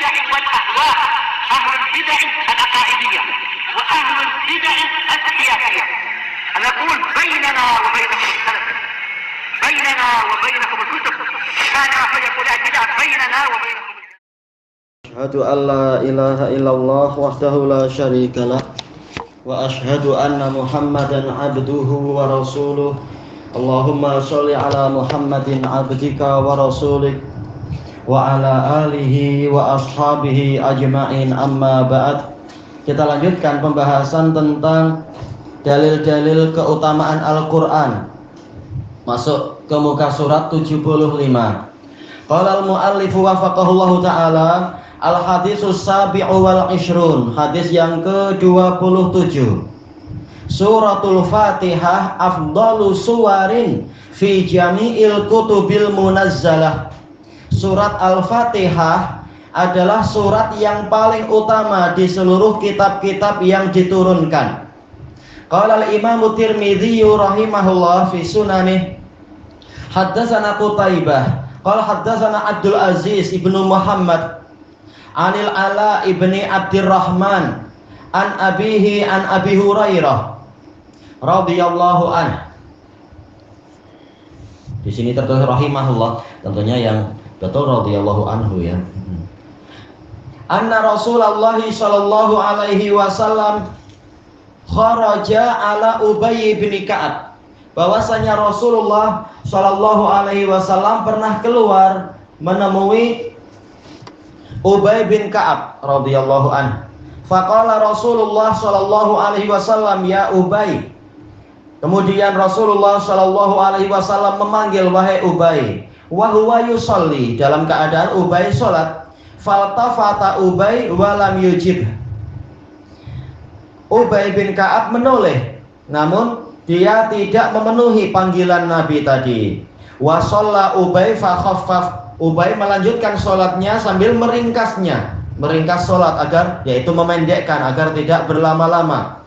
البدع والأهواء، أهل البدع العقائدية وأهل البدع السياسية. نقول بيننا وبينكم السلف، بيننا وبينكم الكتب، كان فيقول البدع بيننا وبينكم. Asyhadu an la ilaha illallah wahdahu la syarikalah wa asyhadu anna Muhammadan abduhu wa rasuluh. Allahumma sholli ala Muhammadin abdika wa rasulik wa ala alihi wa ashabihi ajma'in, amma ba'd. Kita lanjutkan pembahasan tentang dalil-dalil keutamaan Al-Qur'an. Masuk ke muka surat 75. Qala al-muallif wafaqahullahu ta'ala, al-hadisus sabi'u wal ishrun, hadis yang ke-27. Suratul Fatihah afdalu suwarin fi jami'il kutubil munazzalah. Surat Al-Fatihah adalah surat yang paling utama di seluruh kitab-kitab yang diturunkan. Qala al-Imam Tirmidzi rahimahullah fi sunanih, haddatsana Qutaibah qala haddatsana Abdul Aziz ibnu Muhammad Anil Ala ibni Abdurrahman an abihi an Abi Hurairah radhiyallahu anhu. Di sini tertulis rahimahullah, tentunya yang betul radhiyallahu anhu ya. Anna Rasulullah sallallahu alaihi wasallam kharaja ala Ubay bin Ka'ab. Bahwasanya Rasulullah sallallahu alaihi wasallam pernah keluar menemui Ubay bin Ka'ab radhiyallahu anhu. Faqala Rasulullah sallallahu alaihi wasallam, ya Ubay. Kemudian Rasulullah sallallahu alaihi wasallam memanggil, wahai Ubay. Wa huwa yusalli, dalam keadaan Ubay salat. Faltafata Ubay wa lam yujib. Ubay bin Ka'ab menoleh, namun dia tidak memenuhi panggilan Nabi tadi. Wa shalla Ubay fa khaffaf. Ubay melanjutkan sholatnya sambil meringkasnya, meringkas sholat agar, yaitu memendekkan agar tidak berlama-lama.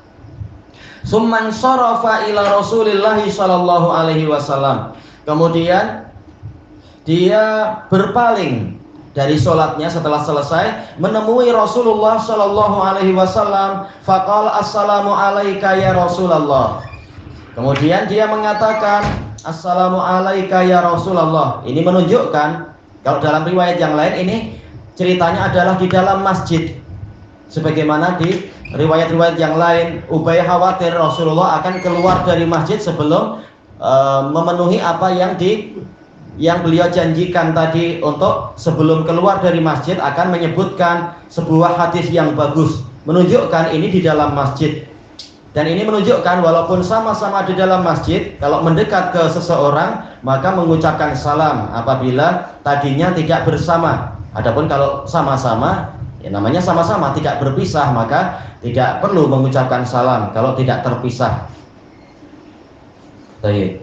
Summan sarafa ila Rasulillahi sallallahu alaihi wasallam. Kemudian dia berpaling dari sholatnya setelah selesai, menemui Rasulullah sallallahu alaihi wasallam. Faqala assalamu alayka ya Rasulullah. Kemudian dia mengatakan assalamu alayka ya Rasulullah. Ini menunjukkan, kalau dalam riwayat yang lain ini ceritanya adalah di dalam masjid. Sebagaimana di riwayat-riwayat yang lain, Ubay khawatir Rasulullah akan keluar dari masjid sebelum memenuhi apa yang beliau janjikan tadi, untuk sebelum keluar dari masjid akan menyebutkan sebuah hadis yang bagus, menunjukkan ini di dalam masjid. Dan ini menunjukkan walaupun sama-sama di dalam masjid, kalau mendekat ke seseorang maka mengucapkan salam apabila tadinya tidak bersama. Adapun kalau sama-sama, ya namanya sama-sama tidak berpisah, maka tidak perlu mengucapkan salam kalau tidak terpisah. Baik.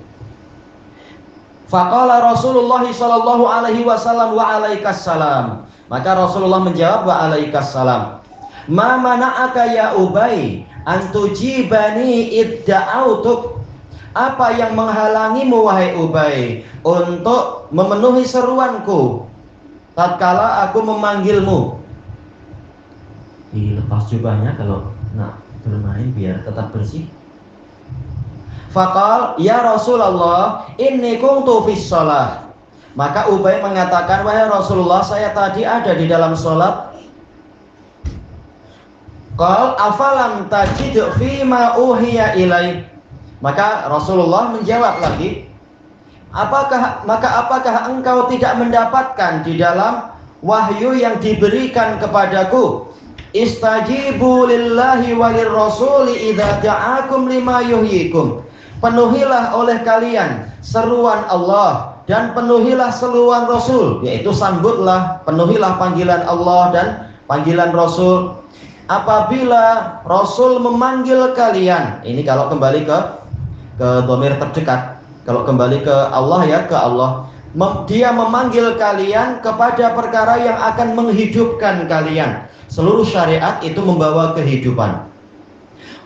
Faqala Rasulullah sallallahu alaihi wasallam wa alaikas salam. Maka Rasulullah menjawab, wa alaikas salam. Ma mana'aka ya Ubay antujibani idda'autuk. Apa yang menghalangimu wahai Ubay untuk memenuhi seruanku tatkala aku memanggilmu? Dilepas jubahnya kalau nak bermain biar tetap bersih. Faqal ya Rasulullah inni kuntu fis shalah. Maka Ubay mengatakan, wahai Rasulullah, saya tadi ada di dalam salat. Qal afalam tajid fi ma uhiya ilai. Maka Rasulullah menjawab lagi, apakah engkau tidak mendapatkan di dalam wahyu yang diberikan kepadaku? Istajibu lillahi walir rasuli idza da'akum lima yuhyikum. Penuhilah oleh kalian seruan Allah dan penuhilah seruan Rasul, yaitu sambutlah, penuhilah panggilan Allah dan panggilan Rasul apabila Rasul memanggil kalian. Ini kalau kembali ke dhamir terdekat. Kalau kembali ke Allah ya ke Allah. Dia memanggil kalian kepada perkara yang akan menghidupkan kalian. Seluruh syariat itu membawa kehidupan.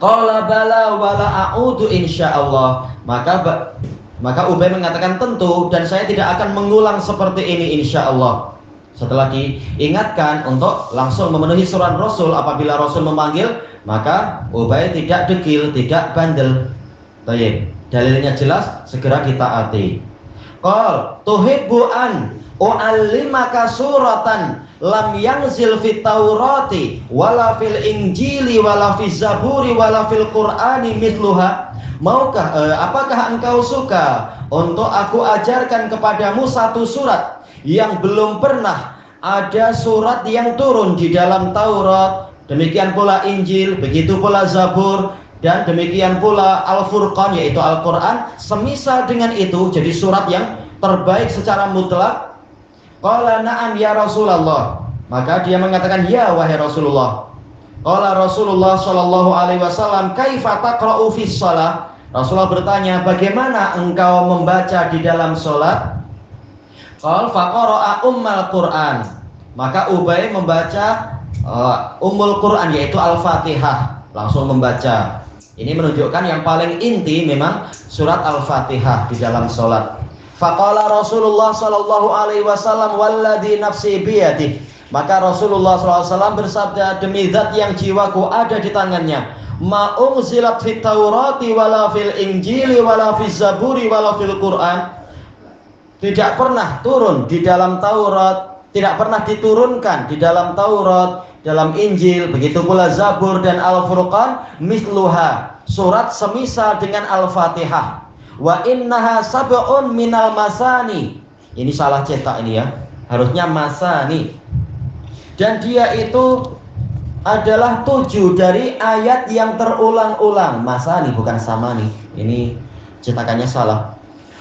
Qala bala wala a'udu insyaallah. Maka Ubay mengatakan tentu, dan saya tidak akan mengulang seperti ini insyaallah. Setelah diingatkan untuk langsung memenuhi surat Rasul, apabila Rasul memanggil, maka Ubay tidak degil, tidak bandel. Baik, dalilnya jelas, segera ditaati. Qal tuhibbu an u'allimaka suratan lam yanzil fit Taurati wala fil Injili wala fil Zaburi wala fil Qur'ani mithluha. Apakah engkau suka untuk aku ajarkan kepadamu satu surat yang belum pernah ada surat yang turun di dalam Taurat, demikian pula Injil, begitu pula Zabur, dan demikian pula Al-Furqan, yaitu Al-Quran, semisal dengan itu, jadi surat yang terbaik secara mutlak? Qala na'am ya Rasulullah. Maka dia mengatakan, ya wahai Rasulullah. Qala Rasulullah sallallahu alaihi wasallam, kaifa taqra'u fis shalah? Rasulullah bertanya, bagaimana engkau membaca di dalam sholat? Qal faqara'a ummal Qur'an. Maka Ubay membaca Ummul Qur'an, yaitu Al-Fatihah, langsung membaca. Ini menunjukkan yang paling inti memang surat Al-Fatihah di dalam sholat. Faqala Rasulullah sallallahu alaihi wasallam, walladzi nafsi biyadihi. Maka Rasulullah sallallahu alaihi wasallam bersabda, demi zat yang jiwaku ada di tangannya, ma unzilat fit Taurati wala fil Injili wala fil Zaburi wala fil Qur'an. Tidak pernah turun di dalam Taurat, tidak pernah diturunkan di dalam Taurat, dalam Injil, begitu pula Zabur dan Al-Furqan, misluha, surat semisal dengan Al-Fatihah. Wa innaha sab'un minal masani. Ini salah cetak ini ya, harusnya masani. Dan dia itu adalah 7 dari ayat yang terulang-ulang. Masani bukan samani, ini cetakannya salah.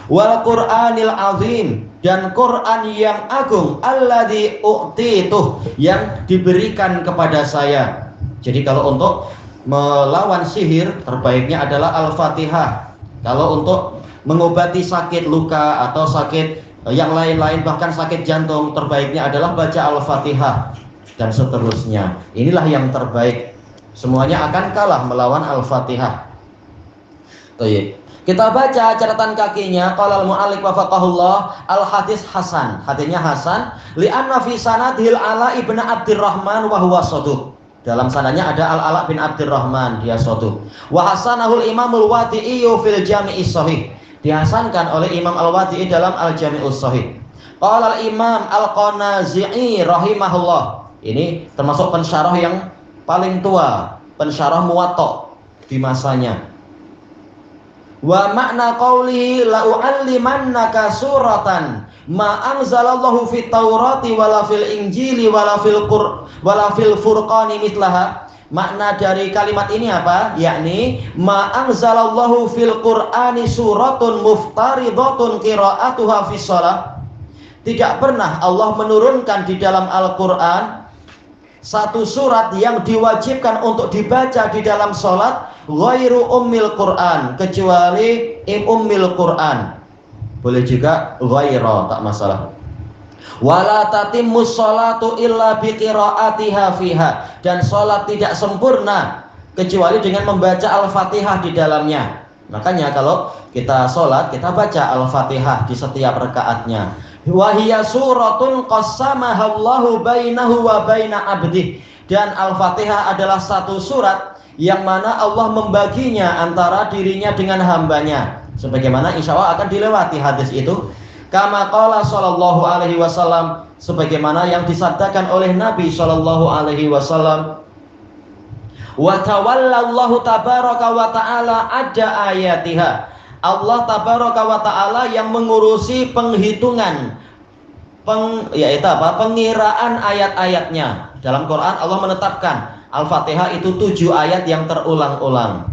Wal Qur'anil azim, dan Quran yang agung, alladzi u'tituh, yang diberikan kepada saya. Jadi kalau untuk melawan sihir terbaiknya adalah Al-Fatihah. Kalau untuk mengobati sakit luka atau sakit yang lain-lain, bahkan sakit jantung, terbaiknya adalah baca Al-Fatihah dan seterusnya. Inilah yang terbaik. Semuanya akan kalah melawan Al-Fatihah. Kita baca catatan kakinya. Qala al-mu'allif wafaqahullah, al-hadis hasan. Hadisnya hasan li'anna fi sanadil Ala ibn Abdurrahman wa huwa saduq. Dalam sanadnya ada Al-Ala bin Abdurrahman, dia saduq. Wa hasanahul Imamul Wadi'i fil Jami'is Shahih. Dihasankan oleh Imam Al-Wadi'i dalam Al-Jami'us Shahih. Qala al-Imam Al-Qanazi'i rahimahullah. Ini termasuk pensyarah yang paling tua, pensyarah Muwatta di masanya. Wa makna qawlihi la u'allimannaka suratan ma anzalallahu fit Taurati wala fil Injili wala fil Furqani mitlaha. Makna dari kalimat ini apa? Yakni ma anzalallahu fil Qur'ani suratun muftaridatun qira'atuha fis shalah. Tidak pernah Allah menurunkan di dalam Al-Qur'an satu surat yang diwajibkan untuk dibaca di dalam sholat ghairu ummil Qur'an, kecuali ummil Qur'an. Boleh juga ghaira, tak masalah. Wala tatimmus sholatu illa biqiraatiha fiha, dan sholat tidak sempurna kecuali dengan membaca Al-Fatihah di dalamnya. Makanya kalau kita sholat, kita baca Al-Fatihah di setiap rakaatnya. Wahiyya suratun qassamahallahu bainahu wa baina abdih, dan Al-Fatihah adalah satu surat yang mana Allah membaginya antara dirinya dengan hambanya, sebagaimana insya Allah akan dilewati hadis itu. Kama qala sallallahu alaihi wasallam, sebagaimana yang disabdakan oleh Nabi sallallahu alaihi wasallam, wa tawallallahu tabaraka wa ta'ala ada ayatiha. Allah tabaraka wa ta'ala yang mengurusi penghitungan pengiraan ayat-ayatnya. Dalam Quran Allah menetapkan Al-Fatihah itu 7 ayat yang terulang-ulang.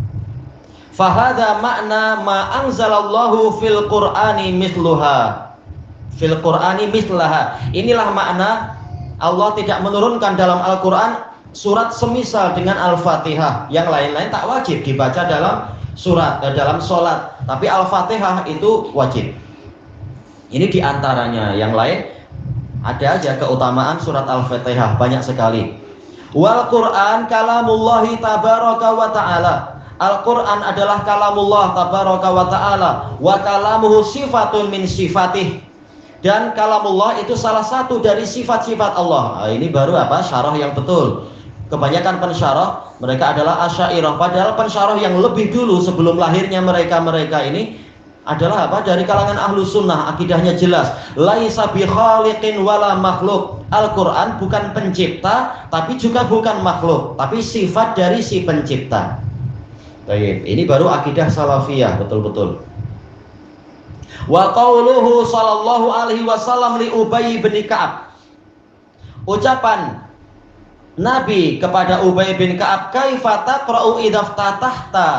Fahada makna ma anzalallahu fil Qur'ani mithluha. Fil Qur'ani mithlaha. Inilah makna Allah tidak menurunkan dalam Al-Quran surat semisal dengan Al-Fatihah. Yang lain-lain tak wajib dibaca dalam surat, dalam sholat, tapi Al-Fatihah itu wajib. Ini diantaranya. Yang lain ada aja keutamaan surat Al-Fatihah, banyak sekali. Wal Quran kalamullahi tabaraka wa ta'ala. Al-Quran adalah kalamullah tabaraka wa ta'ala. Wa kalamuhu sifatun min sifatih. dan kalamullah itu salah satu dari sifat-sifat Allah. Nah, ini baru apa? Syarah yang betul. Kebanyakan pensyarah mereka adalah Asy'ariyah, padahal pensyarah yang lebih dulu sebelum lahirnya mereka ini adalah apa? Dari kalangan ahlu sunnah, akidahnya jelas. Laisa bi khaliqin wala makhluk. Al-Quran bukan pencipta, tapi juga bukan makhluk, tapi sifat dari si pencipta. Baik, ini baru akidah salafiyah betul-betul. Wa qauluhu sallallahu alaihi wasallam li Ubay bin Ka'ab. Ucapan Nabi kepada Ubay bin Ka'ab, kaifa taqra'u idza ftatahta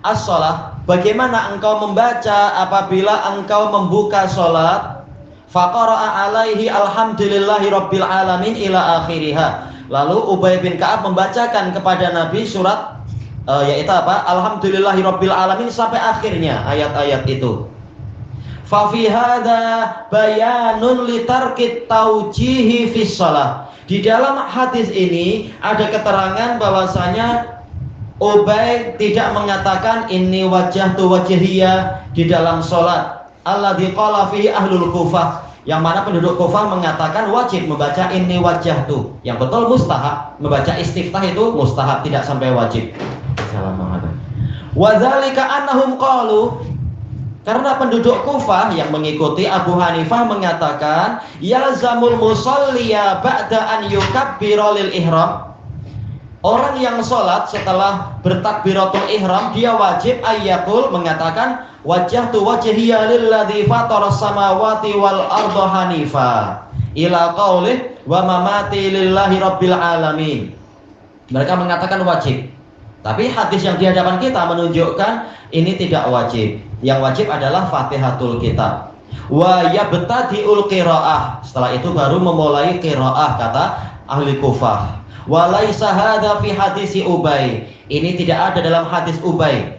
as-shalah? Bagaimana engkau membaca apabila engkau membuka salat? Faqara'a alaihi alhamdulillahi rabbil alamin ila akhiriha. Lalu Ubay bin Ka'ab membacakan kepada Nabi surat yaitu apa? Alhamdulillahi rabbil alamin sampai akhirnya ayat-ayat itu. Fa fi hadza bayanun li tarkit taujihi fi shalah. Di dalam hadis ini ada keterangan bahwasanya Ubay tidak mengatakan inni wajjahtu wajhiya di dalam salat. Alladzi qala fihi ahlul Kufah, yang mana penduduk Kufah mengatakan wajib membaca inni wajjahtu. Yang betul mustahab, membaca istiftah itu mustahab, tidak sampai wajib. Wa dzalika annahum qalu, karena penduduk Kufah yang mengikuti Abu Hanifah mengatakan yalzamul musalliya ba'da an yukabbira lil ihram. Orang yang sholat setelah bertakbiratul ihram dia wajib ayyakul mengatakan wajjahtu wajhiya lilladzi fataras samawati wal arda hanifa ila qaulih wa mamati lillahi rabbil alamin. Mereka mengatakan wajib. Tapi hadis yang di hadapan kita menunjukkan ini tidak wajib. Yang wajib adalah Fatihatul Kitab. Wa yabtadi'ul qiraah. Setelah itu baru memulai qiraah kata ahli Kufah. Wa laisa hadza fi hadisi Ubay. Ini tidak ada dalam hadis Ubay.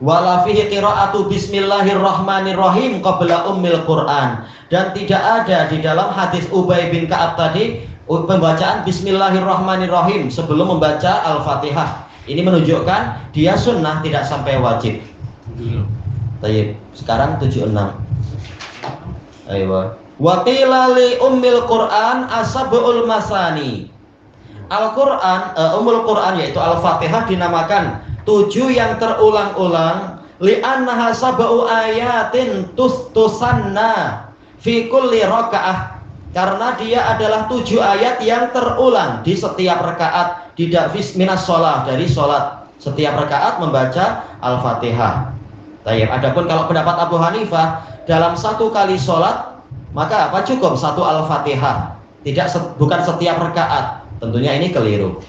Wala fihi qiraatu bismillahirrahmanirrahim qabla ummil Quran. Dan tidak ada di dalam hadis Ubay bin Ka'ab tadi pembacaan bismillahirrahmanirrahim sebelum membaca Al-Fatihah. Ini menunjukkan dia sunnah, tidak sampai wajib. Baik, sekarang 76. Ayo. Wa qila li ummil Quran asabul masani. Al-Quran, ummul Quran yaitu Al-Fatihah dinamakan 7 yang terulang-ulang li'annaha sab'u ayatin tusanna fi kulli rakaah. Karena dia adalah 7 ayat yang terulang di setiap rakaat. Tidak minas sholat, dari sholat setiap rakaat membaca Al-Fatihah. Tayyib. Adapun kalau pendapat Abu Hanifah dalam 1 kali sholat maka apa cukup 1 Al-Fatihah, bukan setiap rakaat. Tentunya ini keliru.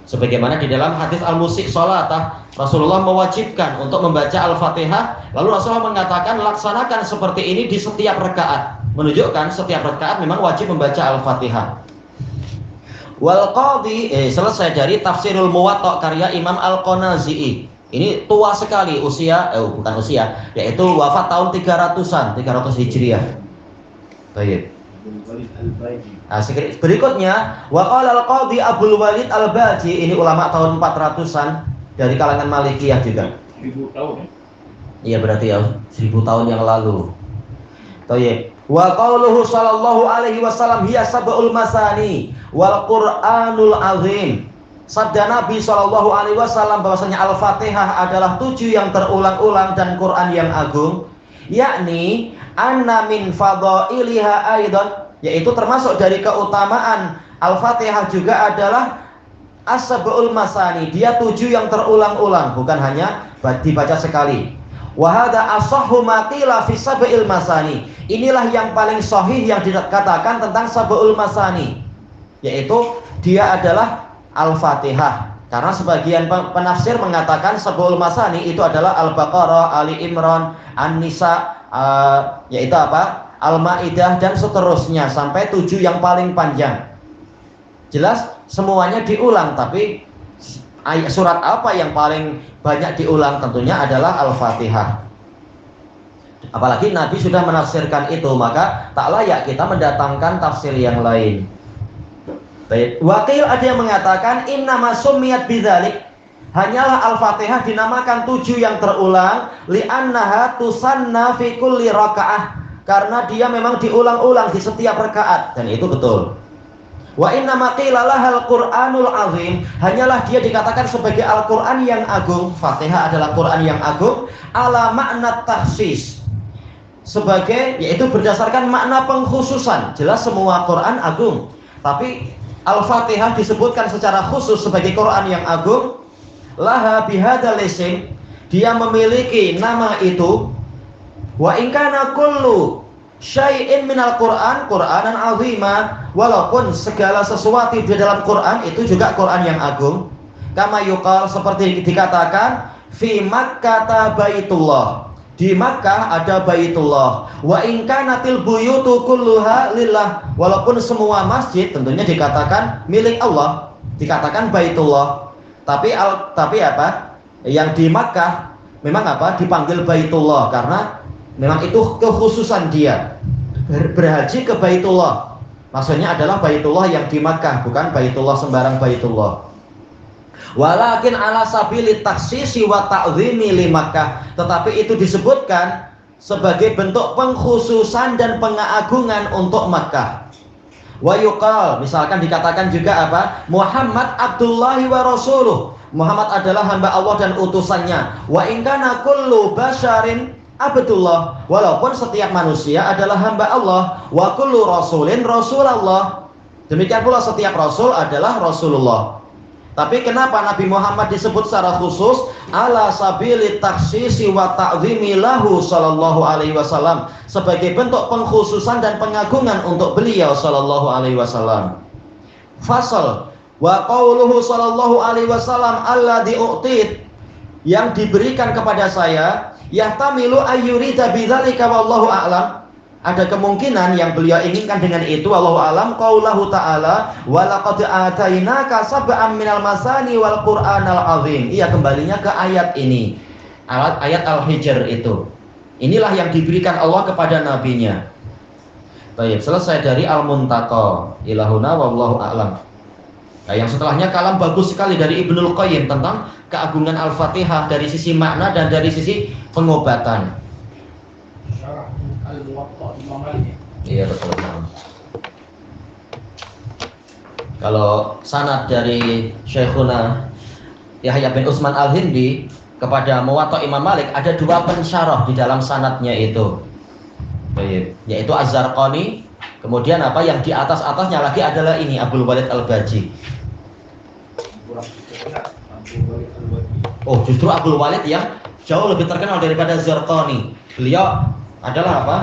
Sebagaimana di dalam hadis al-musik sholatah Rasulullah mewajibkan untuk membaca Al-Fatihah, lalu Rasulullah mengatakan laksanakan seperti ini di setiap rakaat, menunjukkan setiap rakaat memang wajib membaca Al-Fatihah. Wal Qadhi selesai dari Tafsirul Muwatta karya Imam Al-Qanazi'i. Ini tua sekali usia, bukan usia, yaitu wafat tahun 300-an, 300 Hijriah. Baik. Berikutnya wa qala Al-Qadhi Abdul Walid Al-Baji, ini ulama tahun 400-an dari kalangan Malikiyah juga. 1000 tahun. Iya berarti ya 1000 tahun yang lalu. Baik. Wa qauluhu sallallahu alaihi wasallam hiya sab'ul masani wal Qur'anul azim. Sabda Nabi sallallahu alaihi wasallam bahwasanya Al-Fatihah adalah 7 yang terulang-ulang dan Quran yang agung, yakni anna min fadhailiha aidan, yaitu termasuk dari keutamaan Al-Fatihah juga adalah as-sab'ul masani, dia 7 yang terulang-ulang, bukan hanya dibaca sekali. Wa hadza asahhu ma qila fi sab'il masani. Inilah yang paling sahih yang dikatakan tentang sab'ul masani, yaitu dia adalah Al-Fatihah. Karena sebagian penafsir mengatakan sab'ul masani itu adalah Al-Baqarah, Ali Imran, An-Nisa, yaitu apa? Al-Maidah dan seterusnya sampai 7 yang paling panjang. Jelas semuanya diulang, tapi surat apa yang paling banyak diulang tentunya adalah Al-Fatihah. Apalagi Nabi sudah menafsirkan itu, maka tak layak kita mendatangkan tafsir yang lain. Baik. Wakil ada yang mengatakan innama summiyat bidzalik, hanyalah Al-Fatihah dinamakan 7 yang terulang li'annaha tusanna fi kulli rakaah, karena dia memang diulang-ulang di setiap rakaat, dan itu betul. Wa inna ma qila lahal Qur'anul azim, hanyalah dia dikatakan sebagai Al-Qur'an yang agung. Fatihah adalah Qur'an yang agung ala makna takhsis, sebagai yaitu berdasarkan makna pengkhususan. Jelas semua Qur'an agung, tapi Al-Fatihah disebutkan secara khusus sebagai Qur'an yang agung. Laha bihadzal isim, dia memiliki nama itu. Wa in kana kullu syai'in minal Qur'an Qur'anan azima, walaupun segala sesuatu di dalam Qur'an itu juga Qur'an yang agung. Kama yuqal, seperti dikatakan, fi Makkah baitullah, di Makkah ada baitullah. Wa in kanatil buyutu kulluha lillah, walaupun semua masjid tentunya dikatakan milik Allah, dikatakan baitullah. Tapi apa? Yang di Makkah memang apa? Dipanggil baitullah karena memang itu kekhususan dia. Berhaji ke Baitullah, maksudnya adalah Baitullah yang di Makkah, bukan Baitullah sembarang Baitullah. Walakin ala sabili taksisi wa ta'zimi li Makkah, tetapi itu disebutkan sebagai bentuk pengkhususan dan pengagungan untuk Makkah. Wa yuqal, misalkan dikatakan juga apa? Muhammad Abdullahi wa Rasuluh, Muhammad adalah hamba Allah dan utusannya. Wa in kana kullu basyarin Abdullah, walaupun setiap manusia adalah hamba Allah. Wa kullu rasulin Rasulullah, demikian pula setiap rasul adalah Rasulullah. Tapi kenapa Nabi Muhammad disebut secara khusus? Ala sabili taksisi wa ta'zimi lahu sallallahu alaihi wasallam, sebagai bentuk pengkhususan dan pengagungan untuk beliau sallallahu alaihi wasallam. Fasal wa qauluhu sallallahu alaihi wasallam alladzi u'tit, yang diberikan kepada saya, yahtamilu ayyurida bidzalika wallahu a'lam, ada kemungkinan yang beliau inginkan dengan itu, wallahu a'lam, qaulahu ta'ala wa laqad atainaka sab'an minal masani wal qur'anal azim. Iya, kembalinya ke ayat ini, ayat Al-Hijr itu. Inilah yang diberikan Allah kepada nabinya. Baik, selesai dari Al-Muntaqa ilahuna wallahu a'lam. Nah, yang setelahnya kalam bagus sekali dari Ibnul Qayyim tentang keagungan Al-Fatihah dari sisi makna dan dari sisi pengobatan. Iya, betul. Kalau sanad dari Syekhuna Yahya bin Utsman Al-Hindi kepada Muwatta Imam Malik, ada dua pensyarah di dalam sanadnya itu. Baik, yaitu Az-Zarqani, kemudian apa yang di atas-atasnya lagi adalah ini Abdul Walid Al-Baji. Oh, justru Abdul Walid yang jauh lebih terkenal daripada Zarqani. Beliau adalah apa?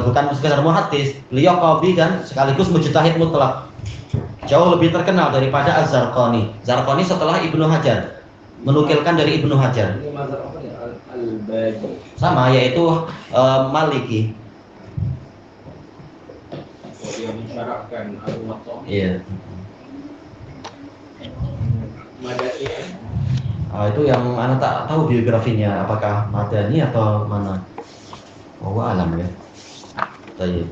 Bukan sekedar muhaddis, beliau qadhi dan sekaligus mujtahid mutlak. Jauh lebih terkenal daripada Az-Zarqani. Zarqani setelah Ibnu Hajar, menukilkan dari Ibnu Hajar. Ini mazhab apa ya? Al-Baji. Sama, yaitu Maliki. Dia mensyaratkan Al-Muwatta. Iya. Madani. Itu yang anak tak tahu biografinya, apakah Madani atau mana? Oh, alam ya. Baik.